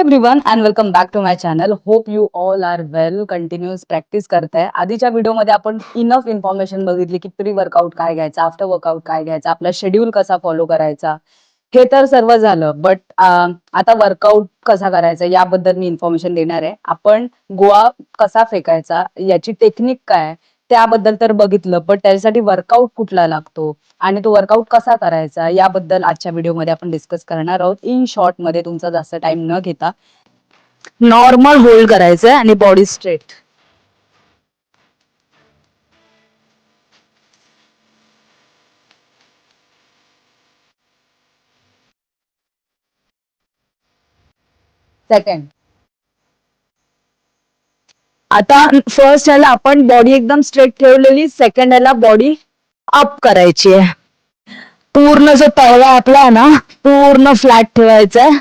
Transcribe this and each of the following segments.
Everyone and welcome back to my channel. Hope you all are well. Continuous practice करताय. आधीच्या व्हिडिओमध्ये आपण enough information बघितली की प्री वर्कआउट काय घ्यायचा, आफ्टर वर्कआउट काय घ्यायचा, आपला शेड्यूल कसा फॉलो करायचा, हे तर सर्व झालं. बट आता वर्कआउट कसा करायचा याबद्दल मी इन्फॉर्मेशन देणार आहे. आपण गोळा कसा फेकायचा, याची टेक्निक काय, त्याबद्दल तर बघितलं. बट त्यासाठी वर्कआउट कुठला लागतो आणि तो वर्कआउट कसा करायचा याबद्दल आजच्या व्हिडिओमध्ये आपण डिस्कस करणार आहोत. इन शॉर्ट मध्ये तुमचा जास्त टाइम न घेता नॉर्मल होल्ड करायचंय आणि बॉडी स्ट्रेट. सेकंड, आता फर्स्ट ह्याला आपण बॉडी एकदम स्ट्रेट ठेवलेली, सेकंड ह्याला बॉडी अप करायची आहे. पूर्ण जो तळवा आपला ना पूर्ण फ्लॅट ठेवायचा आहे.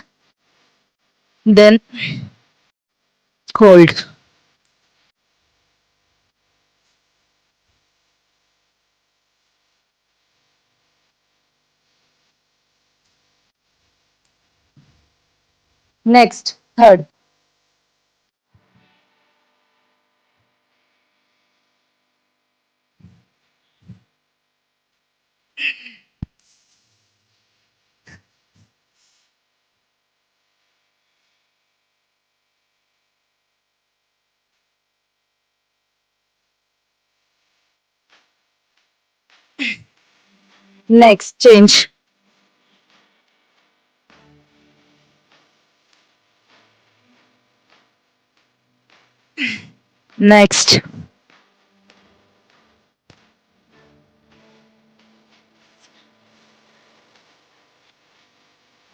Then hold. Next, third. Next, change. Next.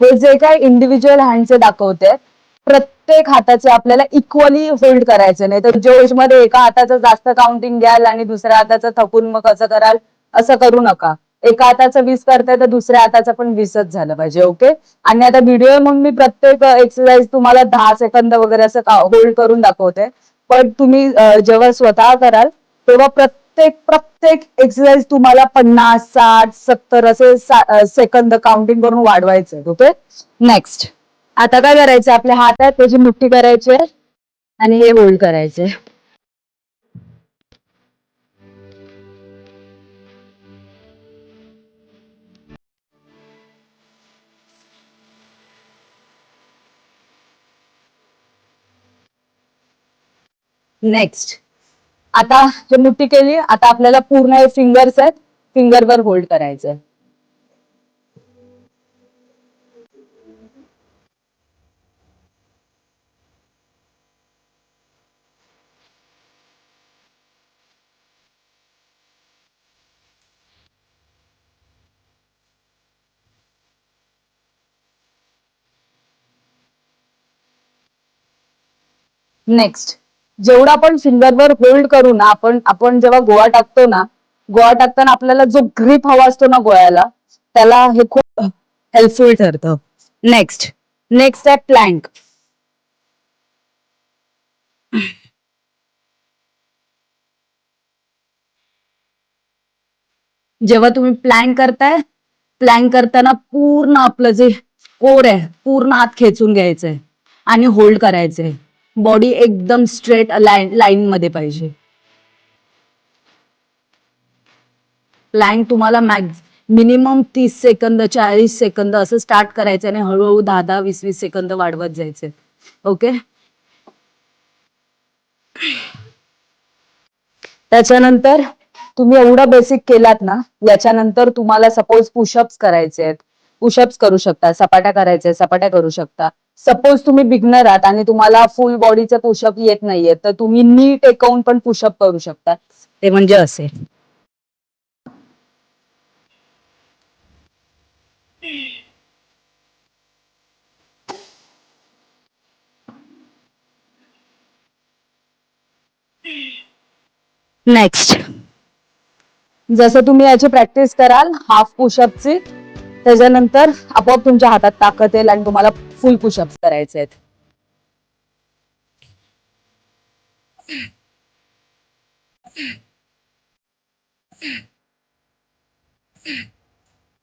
हे जे काही इंडिव्हिज्युअल हँडचे दाखवते, प्रत्येक हाताचे आपल्याला इक्वली होल्ड करायचे. नाही तर जोशमध्ये एका हाताचं जास्त काउंटिंग घ्याल आणि दुसऱ्या हाताचं थकून मग कसं कराल, असं करू नका. एका हाताचं 20 करताय तर दुसऱ्या हाताचं पण 20च झालं पाहिजे. ओके. आणि आता व्हिडिओ मग मी प्रत्येक एक्सरसाइज तुम्हाला 10 सेकंद वगैरे असं होल्ड करून दाखवते. पण तुम्ही जेव्हा स्वतः कराल तेव्हा प्रत्येक प्रत्येक एक्सरसाइज तुम्हाला 50, 60, 70 असे सेकंद काउंटिंग करून वाढवायचे. ओके. नेक्स्ट, आता काय करायचं, आपल्या हातात त्याची मुठ्ठी करायची आणि हे होल्ड करायचे. नेक्स्ट, आता जे मुठ्ठी केली, आता आपल्याला पूर्ण हे फिंगर्स आहेत, फिंगरवर होल्ड करायचं. नेक्स्ट, जेवढा आपण फिंगरवर होल्ड करू ना, आपण आपण जेव्हा गोळा टाकतो ना, गोळा टाकताना आपल्याला जो ग्रिप हवा असतो ना गोळ्याला, त्याला हे खूप हेल्पफुल ठरतं. नेक्स्ट, नेक्स्ट आहे प्लँक. जेव्हा तुम्ही प्लॅन करताना पूर्ण आपलं जे कोर आहे पूर्ण आत खेचून घ्यायचंय आणि होल्ड करायचंय. बॉडी एकदम स्ट्रेट लाईन मध्ये पाहिजे. प्लॅंक तुम्हाला मिनिमम 30 सेकंद, 40 सेकंद असं स्टार्ट करायचं आणि हळूहळू 10-10, 20-20 सेकंद वाढवत जायचे. ओके. त्याच्यानंतर तुम्ही एवढं बेसिक केलात ना, याच्यानंतर तुम्हाला सपोज पुशअप्स करायचे आहेत, पुशअप्स करू शकता. सपाट्या करायचे, सपाट्या करू शकता. सपोज तुम्ही बिगनर आहात आणि तुम्हाला फुल बॉडीचे पुशअप येत नाहीये, तर तुम्ही नी टेकवून पण पुशअप करू शकता. ते म्हणजे असे. नेक्स्ट, जसं तुम्ही याची प्रॅक्टिस कराल हाफ पुशअपची, त्याच्यानंतर आपोआप तुमच्या हातात ताकद येईल आणि तुम्हाला फुल पुशअप्स करायचे आहेत.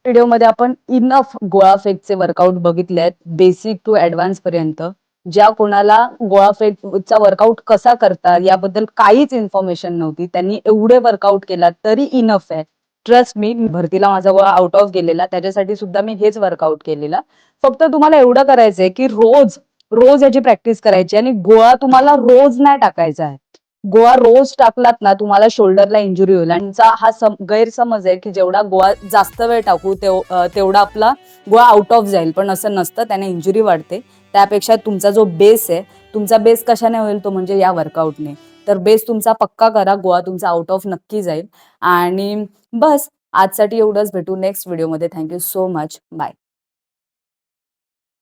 व्हिडिओमध्ये आपण इनफ गोळा फेकचे वर्कआउट बघितले आहेत, बेसिक टू ऍडव्हान्स पर्यंत. ज्या कोणाला गोळाफेकचा वर्कआउट कसा करतात याबद्दल काहीच इन्फॉर्मेशन नव्हती, त्यांनी एवढे वर्कआउट केला तरी इनफ आहे. ट्रस्ट मी, भरतीला माझा गोळा आउट ऑफ गेलेला, त्याच्यासाठी सुद्धा मी हेच वर्कआउट केलेला. फक्त तुम्हाला एवढं करायचंय की रोज रोज याची प्रॅक्टिस करायची, आणि गोळा तुम्हाला रोज नाही टाकायचा आहे. गोळा रोज टाकलात ना तुम्हाला शोल्डरला इंजुरी होईल. आणि हा गैरसमज आहे की जेवढा गोळा जास्त वेळ टाकू तेवढा आपला गोळा आउट ऑफ जाईल, पण असं नसतं, त्याने इंजुरी वाढते. त्यापेक्षा तुमचा जो बेस आहे, तुमचा बेस कशाने होईल, तो म्हणजे या वर्कआउटने. तर बेस तुमचा पक्का करा, गोळा तुमचा आउट ऑफ नक्की जाईल. आणि बस आजसाठी एवढंच, भेटू नेक्स्ट व्हिडिओमध्ये. Thank you so much, bye.